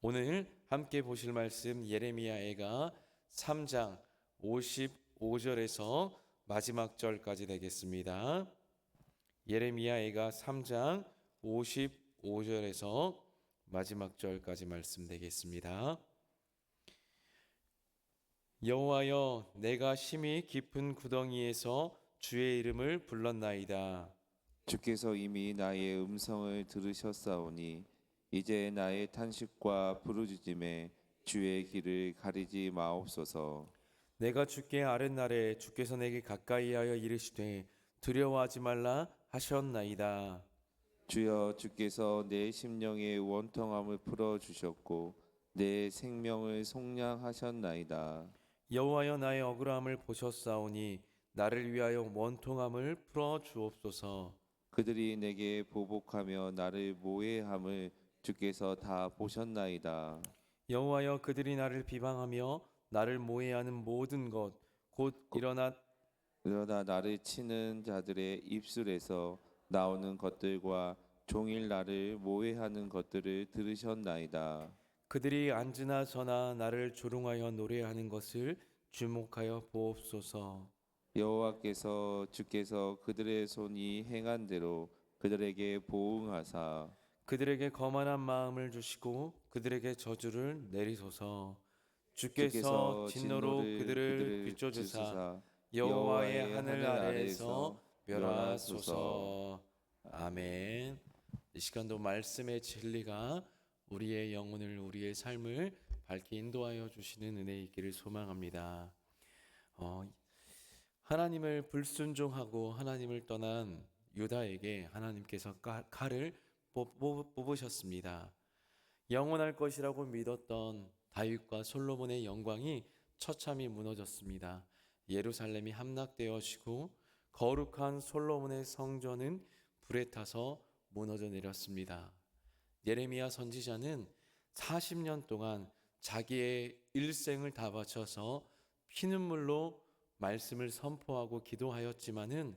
오늘 함께 보실 말씀 예레미야애가 3장 55절에서 마지막 절까지 되겠습니다. 예레미야애가 3장 55절에서 마지막 절까지 말씀 되겠습니다. 여호와여, 내가 심히 깊은 구덩이에서 주의 이름을 불렀나이다. 주께서 이미 나의 음성을 들으셨사오니 이제 나의 탄식과 부르짖음에 주의 길을 가리지 마옵소서. 내가 주께 아뢰날에 주께서 내게 가까이하여 이르시되 두려워하지 말라 하셨나이다. 주여, 주께서 내 심령의 원통함을 풀어 주셨고 내 생명을 속량하셨나이다. 여호와여, 나의 억울함을 보셨사오니 나를 위하여 원통함을 풀어 주옵소서. 그들이 내게 보복하며 나를 모해함을 주께서 다 보셨나이다. 여호와여, 그들이 나를 비방하며 나를 모해하는 모든 것 곧 그러나 나를 치는 자들의 입술에서 나오는 것들과 종일 나를 모해하는 것들을 들으셨나이다. 그들이 앉으나 서나 나를 조롱하여 노래하는 것을 주목하여 보옵소서. 여호와께서 주께서 그들의 손이 행한 대로 그들에게 보응하사 그들에게 거만한 마음을 주시고 그들에게 저주를 내리소서. 주께서 진노로 그들을 비춰주사 여호와의 하늘 아래에서 멸하소서. 아멘. 이 시간도 말씀의 진리가 우리의 영혼을, 우리의 삶을 밝게 인도하여 주시는 은혜 있기를 소망합니다. 하나님을 불순종하고 하나님을 떠난 유다에게 하나님께서 칼을 뽑으셨습니다. 영원할 것이라고 믿었던 다윗과 솔로몬의 영광이 처참히 무너졌습니다. 예루살렘이 함락되어지고 거룩한 솔로몬의 성전은 불에 타서 무너져 내렸습니다. 예레미야 선지자는 40년 동안 자기의 일생을 다 바쳐서 피눈물로 말씀을 선포하고 기도하였지만은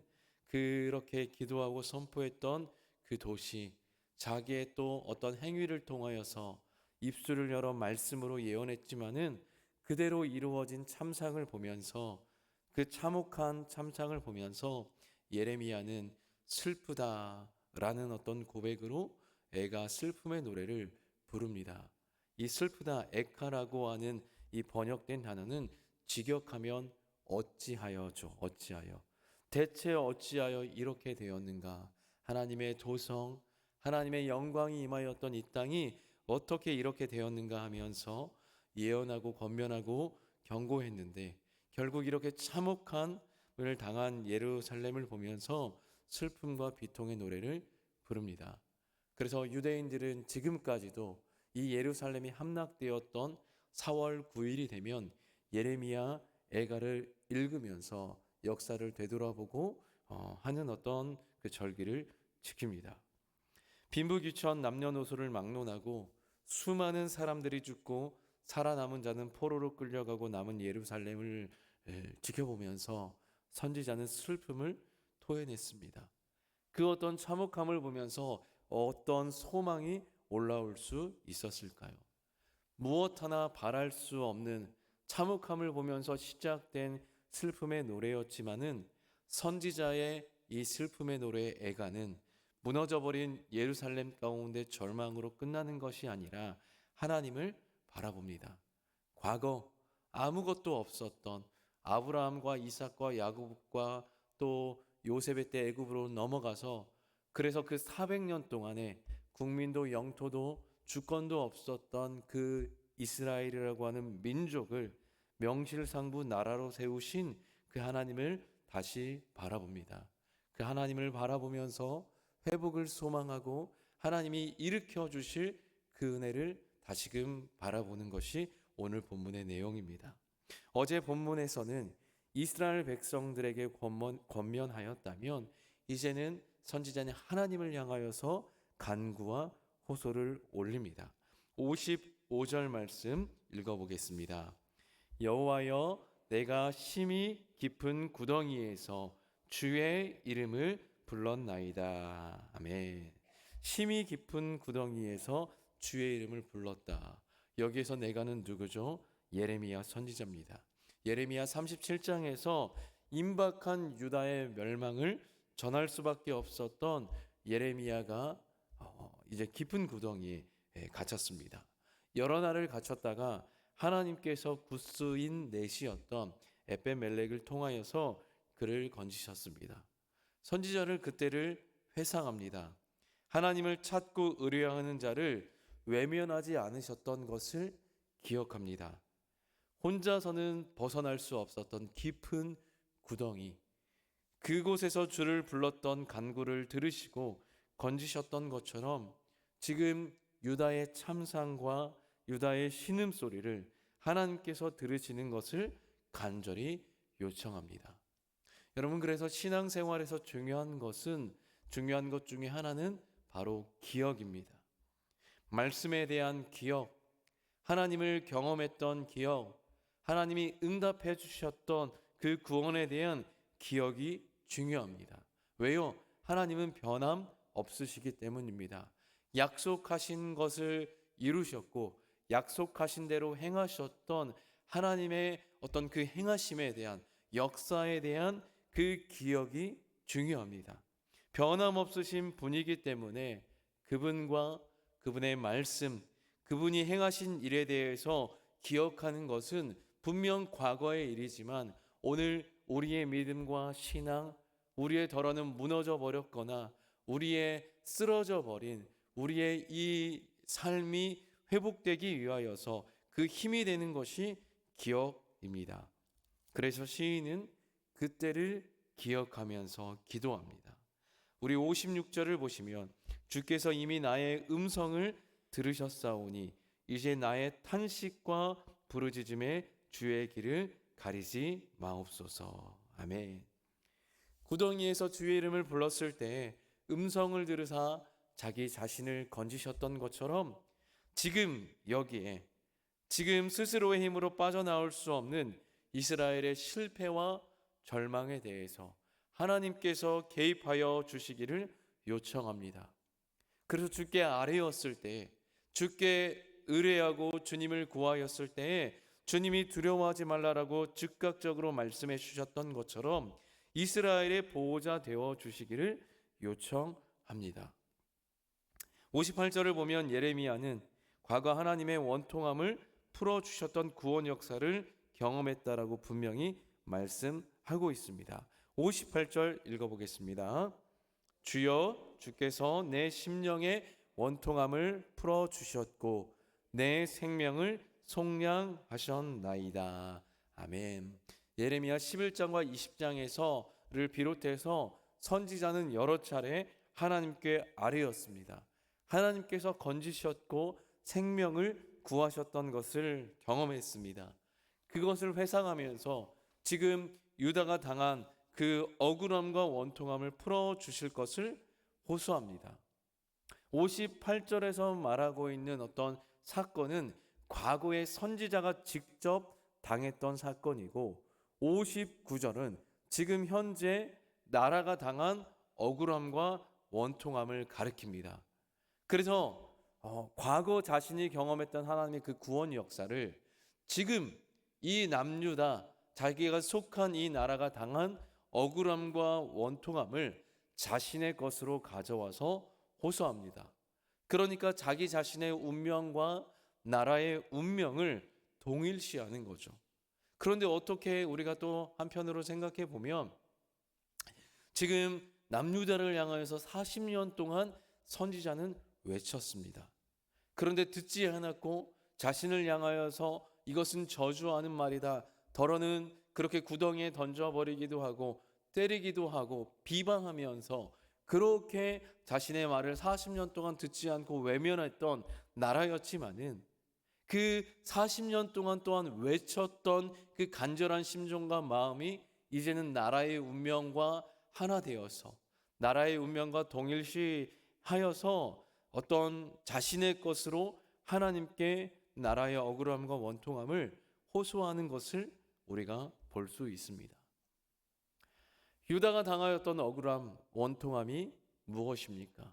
그렇게 기도하고 선포했던 그 도시, 자기의 또 어떤 행위를 통하여서 입술을 열어 말씀으로 예언했지만은 그대로 이루어진 참상을 보면서, 그 참혹한 참상을 보면서 예레미야는 슬프다라는 어떤 고백으로 애가 슬픔의 노래를 부릅니다. 이 슬프다, 에카라고 하는 이 번역된 단어는 직역하면 어찌하여죠. 어찌하여. 대체 어찌하여 이렇게 되었는가? 하나님의 도성, 하나님의 영광이 임하였던 이 땅이 어떻게 이렇게 되었는가 하면서 예언하고 권면하고 경고했는데 결국 이렇게 참혹함을 당한 예루살렘을 보면서 슬픔과 비통의 노래를 부릅니다. 그래서 유대인들은 지금까지도 이 예루살렘이 함락되었던 4월 9일이 되면 예레미야 애가를 읽으면서 역사를 되돌아보고 하는 어떤 그 절기를 지킵니다. 빈부귀천 남녀노소를 막론하고 수많은 사람들이 죽고 살아남은 자는 포로로 끌려가고 남은 예루살렘을 지켜보면서 선지자는 슬픔을 토해냈습니다. 그 어떤 참혹함을 보면서 어떤 소망이 올라올 수 있었을까요? 무엇 하나 바랄 수 없는 참혹함을 보면서 시작된 슬픔의 노래였지만은 선지자의 이 슬픔의 노래의 애가는 무너져버린 예루살렘 가운데 절망으로 끝나는 것이 아니라 하나님을 바라봅니다. 과거 아무것도 없었던 아브라함과 이삭과 야곱과 또 요셉의 때 애굽으로 넘어가서 그래서 그 400년 동안에 국민도 영토도 주권도 없었던 그 이스라엘이라고 하는 민족을 명실상부 나라로 세우신 그 하나님을 다시 바라봅니다. 그 하나님을 바라보면서 회복을 소망하고 하나님이 일으켜 주실 그 은혜를 다시금 바라보는 것이 오늘 본문의 내용입니다. 어제 본문에서는 이스라엘 백성들에게 권면하였다면 이제는 선지자는 하나님을 향하여서 간구와 호소를 올립니다. 55절 말씀 읽어보겠습니다. 여호와여, 내가 심히 깊은 구덩이에서 주의 이름을 불렀나이다. 아멘. 심히 깊은 구덩이에서 주의 이름을 불렀다. 여기에서 내가는 누구죠? 예레미야 선지자입니다. 예레미야 37장에서 임박한 유다의 멸망을 전할 수밖에 없었던 예레미야가 이제 깊은 구덩이에 갇혔습니다. 여러 날을 갇혔다가 하나님께서 구스인 넷이었던 에베멜렉을 통하여서 그를 건지셨습니다. 선지자를 그때를 회상합니다. 하나님을 찾고 의뢰하는 자를 외면하지 않으셨던 것을 기억합니다. 혼자서는 벗어날 수 없었던 깊은 구덩이, 그곳에서 주를 불렀던 간구를 들으시고 건지셨던 것처럼 지금 유다의 참상과 유다의 신음소리를 하나님께서 들으시는 것을 간절히 요청합니다. 여러분, 그래서 신앙생활에서 중요한 것 중에 하나는 바로 기억입니다. 말씀에 대한 기억, 하나님을 경험했던 기억, 하나님이 응답해 주셨던 그 구원에 대한 기억이 중요합니다. 왜요? 하나님은 변함 없으시기 때문입니다. 약속하신 것을 이루셨고 약속하신 대로 행하셨던 하나님의 어떤 그 행하심에 대한 역사에 대한 그 기억이 중요합니다. 변함없으신 분이기 때문에 그분과 그분의 말씀, 그분이 행하신 일에 대해서 기억하는 것은 분명 과거의 일이지만 오늘 우리의 믿음과 신앙, 우리의 덜어는 무너져 버렸거나 우리의 쓰러져 버린 우리의 이 삶이 회복되기 위하여서 그 힘이 되는 것이 기억입니다. 그래서 시인은 그때를 기억하면서 기도합니다. 우리 56절을 보시면 주께서 이미 나의 음성을 들으셨사오니 이제 나의 탄식과 부르짖음에 주의 길을 가리지 마옵소서. 아멘. 구덩이에서 주의 이름을 불렀을 때 음성을 들으사 자기 자신을 건지셨던 것처럼 지금 여기에 지금 스스로의 힘으로 빠져나올 수 없는 이스라엘의 실패와 절망에 대해서 하나님께서 개입하여 주시기를 요청합니다. 그래서 주께 아뢰었을 때, 주께 의뢰하고 주님을 구하였을 때에 주님이 두려워하지 말라라고 즉각적으로 말씀해 주셨던 것처럼 이스라엘의 보호자 되어 주시기를 요청합니다. 58절을 보면 예레미야는 과거 하나님의 원통함을 풀어주셨던 구원 역사를 경험했다라고 분명히 말씀하고 있습니다. 58절 읽어보겠습니다. 주여, 주께서 내 심령의 원통함을 풀어주셨고 내 생명을 속량하셨나이다. 아멘. 예레미야 11장과 20장에서를 비롯해서 선지자는 여러 차례 하나님께 아뢰었습니다. 하나님께서 건지셨고 생명을 구하셨던 것을 경험했습니다. 그것을 회상하면서 지금 유다가 당한 그 억울함과 원통함을 풀어주실 것을 호소합니다. 58절에서 말하고 있는 어떤 사건은 과거의 선지자가 직접 당했던 사건이고 59절은 지금 현재 나라가 당한 억울함과 원통함을 가리킵니다. 그래서 과거 자신이 경험했던 하나님의 그 구원 역사를 지금 이 남유다 자기가 속한 이 나라가 당한 억울함과 원통함을 자신의 것으로 가져와서 호소합니다. 그러니까 자기 자신의 운명과 나라의 운명을 동일시하는 거죠. 그런데 어떻게 우리가 또 한편으로 생각해 보면 지금 남유다를 향하여서 40년 동안 선지자는 외쳤습니다. 그런데 듣지 않았고 자신을 향하여서 이것은 저주하는 말이다. 더러는 그렇게 구덩이에 던져버리기도 하고 때리기도 하고 비방하면서 그렇게 자신의 말을 40년 동안 듣지 않고 외면했던 나라였지만은 그 40년 동안 또한 외쳤던 그 간절한 심정과 마음이 이제는 나라의 운명과 하나 되어서 나라의 운명과 동일시하여서 어떤 자신의 것으로 하나님께 나라의 억울함과 원통함을 호소하는 것을 우리가 볼 수 있습니다. 유다가 당하였던 억울함, 원통함이 무엇입니까?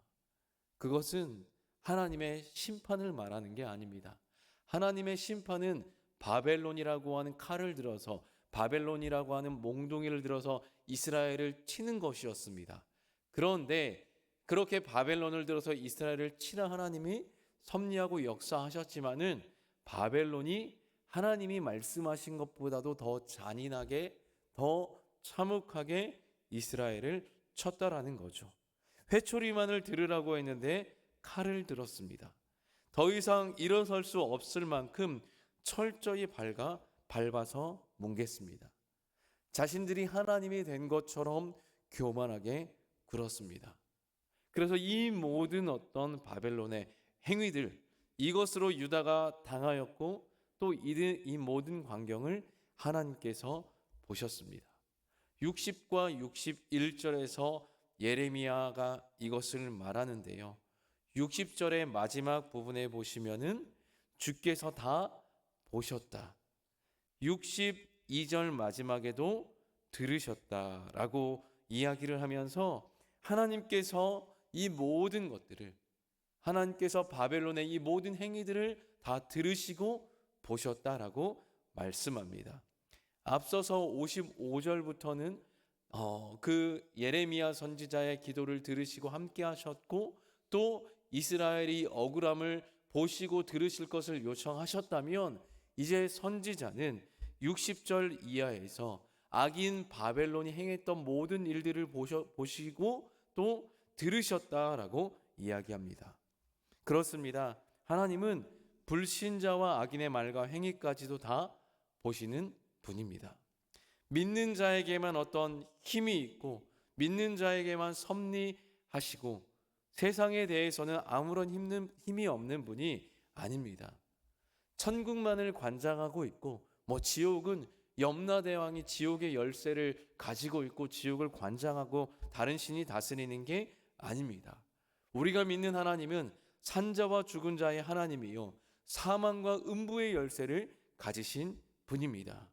그것은 하나님의 심판을 말하는 게 아닙니다. 하나님의 심판은 바벨론이라고 하는 칼을 들어서, 바벨론이라고 하는 몽둥이를 들어서 이스라엘을 치는 것이었습니다. 그런데 그렇게 바벨론을 들어서 이스라엘을 치라 하나님이 섭리하고 역사하셨지만은 바벨론이 하나님이 말씀하신 것보다도 더 잔인하게, 더 참혹하게 이스라엘을 쳤다라는 거죠. 회초리만을 들으라고 했는데 칼을 들었습니다. 더 이상 일어설 수 없을 만큼 철저히 밟아서 뭉갰습니다. 자신들이 하나님이 된 것처럼 교만하게 굴었습니다. 그래서 이 모든 어떤 바벨론의 행위들, 이것으로 유다가 당하였고 또 이 모든 광경을 하나님께서 보셨습니다. 60과 61절에서 예레미야가 이것을 말하는데요. 60절의 마지막 부분에 보시면은 주께서 다 보셨다. 62절 마지막에도 들으셨다라고 이야기를 하면서 하나님께서 이 모든 것들을, 하나님께서 바벨론의 이 모든 행위들을 다 들으시고 보셨다라고 말씀합니다. 앞서서 55절부터는 그 예레미야 선지자의 기도를 들으시고 함께 하셨고 또 이스라엘이 억울함을 보시고 들으실 것을 요청하셨다면, 이제 선지자는 60절 이하에서 악인 바벨론이 행했던 모든 일들을 보시고 또 들으셨다라고 이야기합니다. 그렇습니다. 하나님은 불신자와 악인의 말과 행위까지도 다 보시는 분입니다. 믿는 자에게만 어떤 힘이 있고 믿는 자에게만 섭리하시고 세상에 대해서는 아무런 힘이 없는 분이 아닙니다. 천국만을 관장하고 있고 지옥은 염라대왕이 지옥의 열쇠를 가지고 있고 지옥을 관장하고 다른 신이 다스리는 게 아닙니다. 우리가 믿는 하나님은 산자와 죽은 자의 하나님이요 사망과 음부의 열쇠를 가지신 분입니다.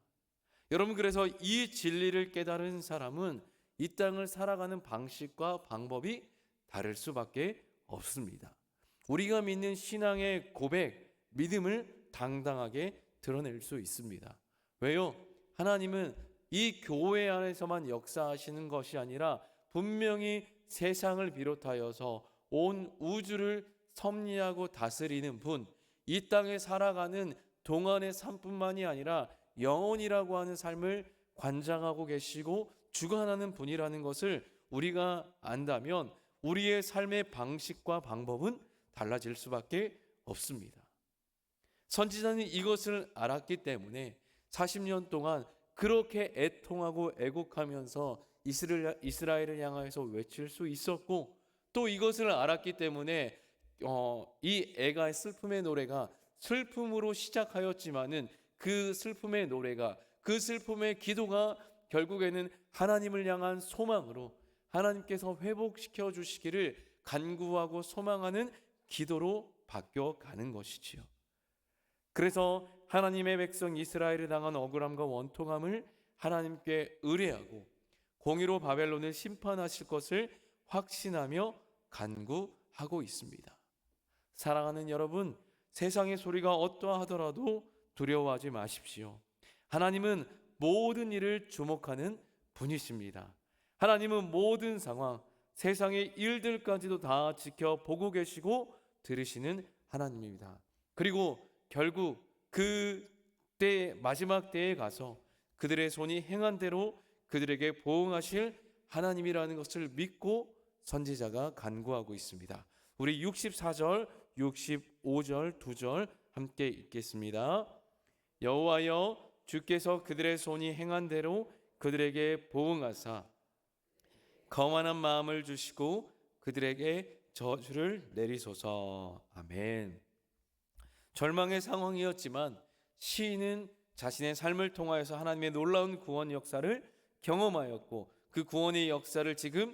여러분, 그래서 이 진리를 깨달은 사람은 이 땅을 살아가는 방식과 방법이 다를 수밖에 없습니다. 우리가 믿는 신앙의 고백, 믿음을 당당하게 드러낼 수 있습니다. 왜요? 하나님은 이 교회 안에서만 역사하시는 것이 아니라 분명히 세상을 비롯하여서 온 우주를 섭리하고 다스리는 분, 이 땅에 살아가는 동안의 삶뿐만이 아니라 영원이라고 하는 삶을 관장하고 계시고 주관하는 분이라는 것을 우리가 안다면 우리의 삶의 방식과 방법은 달라질 수밖에 없습니다. 선지자는 이것을 알았기 때문에 40년 동안 그렇게 애통하고 애곡하면서 이스라엘을 향하여서 외칠 수 있었고, 또 이것을 알았기 때문에 이 애가의 슬픔의 노래가 슬픔으로 시작하였지만은 그 슬픔의 노래가, 그 슬픔의 기도가 결국에는 하나님을 향한 소망으로, 하나님께서 회복시켜 주시기를 간구하고 소망하는 기도로 바뀌어가는 것이지요. 그래서 하나님의 백성 이스라엘을 당한 억울함과 원통함을 하나님께 의뢰하고 공의로 바벨론을 심판하실 것을 확신하며 간구하고 있습니다. 사랑하는 여러분, 세상의 소리가 어떠하더라도 두려워하지 마십시오. 하나님은 모든 일을 주목하는 분이십니다. 하나님은 모든 상황, 세상의 일들까지도 다 지켜보고 계시고 들으시는 하나님입니다. 그리고 결국 그때 마지막 때에 가서 그들의 손이 행한 대로 그들에게 보응하실 하나님이라는 것을 믿고 선지자가 간구하고 있습니다. 우리 64절, 65절 두 절 함께 읽겠습니다. 여호와여, 주께서 그들의 손이 행한 대로 그들에게 보응하사 거만한 마음을 주시고 그들에게 저주를 내리소서. 아멘. 절망의 상황이었지만 시인은 자신의 삶을 통하여서 하나님의 놀라운 구원 역사를 경험하였고 그 구원의 역사를 지금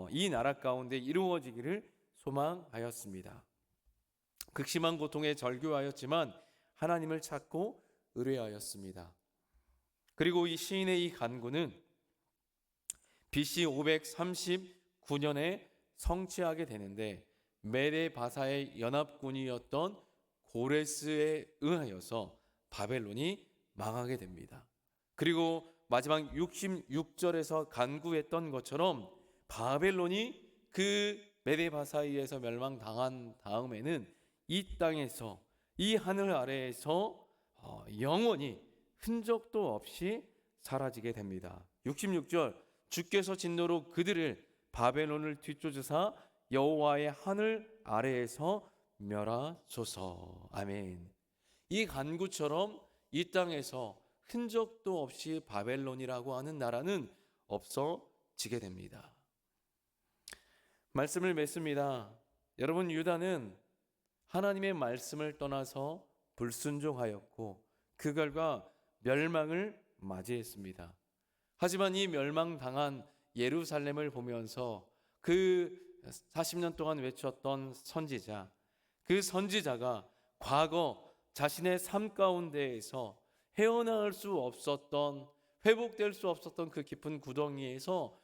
이 나라 가운데 이루어지기를 소망하였습니다. 극심한 고통에 절규하였지만 하나님을 찾고 의뢰하였습니다. 그리고 이 시인의 이 간구는 BC 539년에 성취하게 되는데 메데 바사의 연합군이었던 고레스에 의하여서 바벨론이 망하게 됩니다. 그리고 마지막 66절에서 간구했던 것처럼 바벨론이 그 메데바사이에서 멸망당한 다음에는 이 땅에서, 이 하늘 아래에서 영원히 흔적도 없이 사라지게 됩니다. 66절, 주께서 진노로 그들을 바벨론을 뒤쫓으사 여호와의 하늘 아래에서 멸하소서. 아멘. 이 간구처럼 이 땅에서 흔적도 없이 바벨론이라고 하는 나라는 없어지게 됩니다. 말씀을 맺습니다. 여러분, 유다는 하나님의 말씀을 떠나서 불순종하였고 그 결과 멸망을 맞이했습니다. 하지만 이 멸망당한 예루살렘을 보면서 그 40년 동안 외쳤던 선지자, 그 선지자가 과거 자신의 삶 가운데에서 헤어나올 수 없었던, 회복될 수 없었던 그 깊은 구덩이에서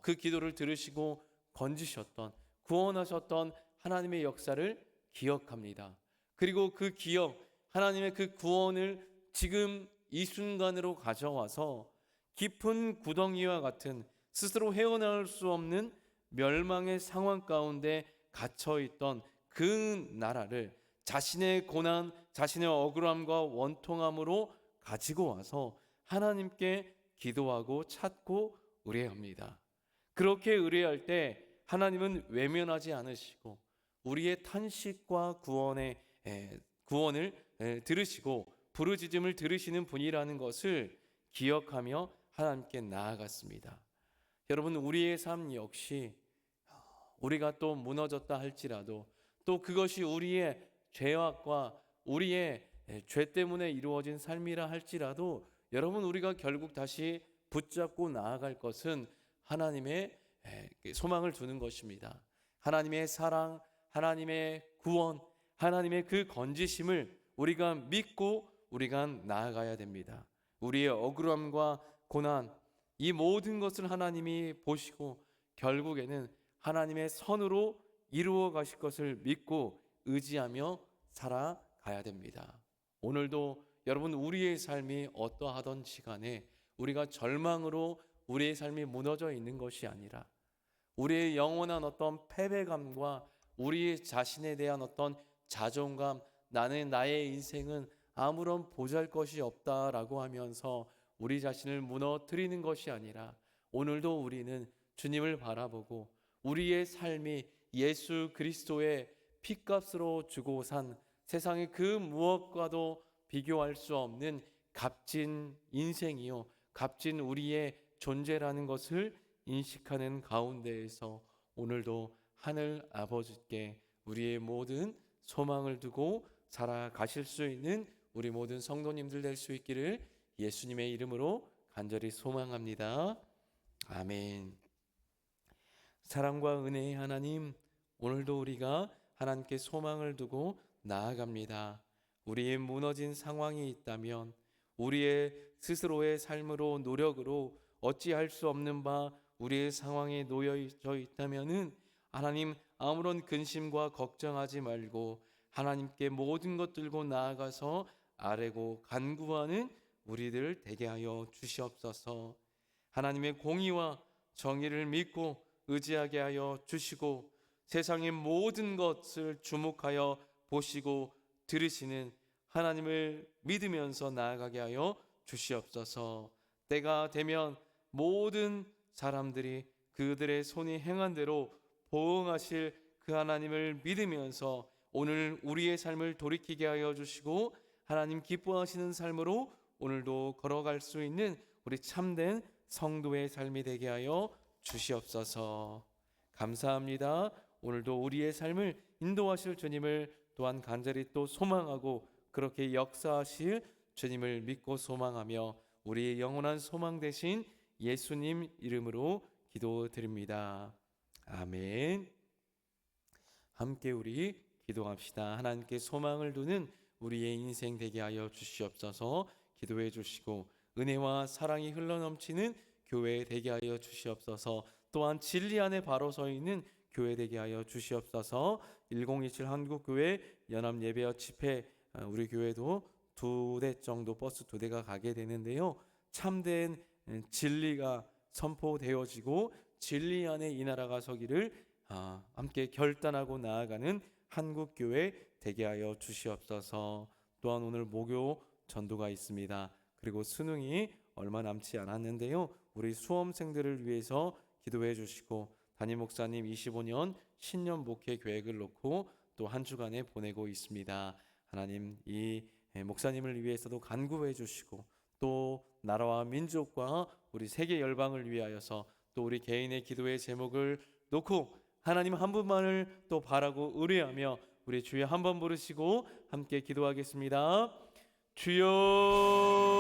그 기도를 들으시고 건지셨던, 구원하셨던 하나님의 역사를 기억합니다. 그리고 그 기억, 하나님의 그 구원을 지금 이 순간으로 가져와서 깊은 구덩이와 같은 스스로 헤어나올 수 없는 멸망의 상황 가운데 갇혀있던 그 나라를 자신의 고난, 자신의 억울함과 원통함으로 가지고 와서 하나님께 기도하고 찾고 의뢰합니다. 그렇게 의뢰할 때 하나님은 외면하지 않으시고 우리의 탄식과 구원을 들으시고 부르짖음을 들으시는 분이라는 것을 기억하며 하나님께 나아갔습니다. 여러분, 우리의 삶 역시 우리가 또 무너졌다 할지라도 또 그것이 우리의 죄악과 우리의 죄 때문에 이루어진 삶이라 할지라도 여러분, 우리가 결국 다시 붙잡고 나아갈 것은 하나님의 소망을 두는 것입니다. 하나님의 사랑, 하나님의 구원, 하나님의 그 건지심을 우리가 믿고 우리가 나아가야 됩니다. 우리의 억울함과 고난, 이 모든 것을 하나님이 보시고 결국에는 하나님의 선으로 이루어 가실 것을 믿고 의지하며 살아가야 됩니다. 오늘도 여러분, 우리의 삶이 어떠하던지 간에 우리가 절망으로 우리의 삶이 무너져 있는 것이 아니라 우리의 영원한 어떤 패배감과 우리 자신에 대한 어떤 자존감, 나의 인생은 아무런 보잘것이 없다라고 하면서 우리 자신을 무너뜨리는 것이 아니라 오늘도 우리는 주님을 바라보고 우리의 삶이 예수 그리스도의 피값으로 주고 산 세상의 그 무엇과도 비교할 수 없는 값진 인생이요, 값진 우리의 존재라는 것을 인식하는 가운데에서 오늘도 하늘 아버지께 우리의 모든 소망을 두고 살아가실 수 있는 우리 모든 성도님들 될 수 있기를 예수님의 이름으로 간절히 소망합니다. 아멘. 사랑과 은혜의 하나님, 오늘도 우리가 하나님께 소망을 두고 나아갑니다. 우리의 무너진 상황이 있다면, 우리의 스스로의 삶으로 노력으로 어찌할 수 없는 바 우리의 상황에 놓여져 있다면은 하나님, 아무런 근심과 걱정하지 말고 하나님께 모든 것 들고 나아가서 아뢰고 간구하는 우리들 되게 하여 주시옵소서. 하나님의 공의와 정의를 믿고 의지하게 하여 주시고 세상의 모든 것을 주목하여 보시고 들으시는 하나님을 믿으면서 나아가게 하여 주시옵소서. 때가 되면 모든 사람들이 그들의 손이 행한 대로 보응하실 그 하나님을 믿으면서 오늘 우리의 삶을 돌이키게 하여 주시고 하나님 기뻐하시는 삶으로 오늘도 걸어갈 수 있는 우리 참된 성도의 삶이 되게 하여 주시옵소서. 감사합니다. 오늘도 우리의 삶을 인도하실 주님을 또한 간절히 또 소망하고 그렇게 역사하실 주님을 믿고 소망하며 우리의 영원한 소망 되신 예수님 이름으로 기도드립니다. 아멘. 함께 우리 기도합시다. 하나님께 소망을 두는 우리의 인생 되게 하여 주시옵소서. 기도해 주시고 은혜와 사랑이 흘러넘치는 교회 되게 하여 주시옵소서. 또한 진리 안에 바로 서 있는 교회 되게 하여 주시옵소서. 1027 한국교회 연합예배와 집회, 우리 교회도 2대 정도 버스 2대가 가게 되는데요. 참된 진리가 선포되어지고 진리 안에 이 나라가 서기를 함께 결단하고 나아가는 한국교회 되게 하여 주시옵소서. 또한 오늘 목요 전도가 있습니다. 그리고 수능이 얼마 남지 않았는데요. 우리 수험생들을 위해서 기도해 주시고, 담임 목사님 25년 신년 목회 계획을 놓고 또 한 주간에 보내고 있습니다. 하나님, 이 목사님을 위해서도 간구해 주시고, 또 나라와 민족과 우리 세계 열방을 위하여서 또 우리 개인의 기도의 제목을 놓고 하나님 한 분만을 또 바라고 의뢰하며 우리 주여 한번 부르시고 함께 기도하겠습니다. 주여.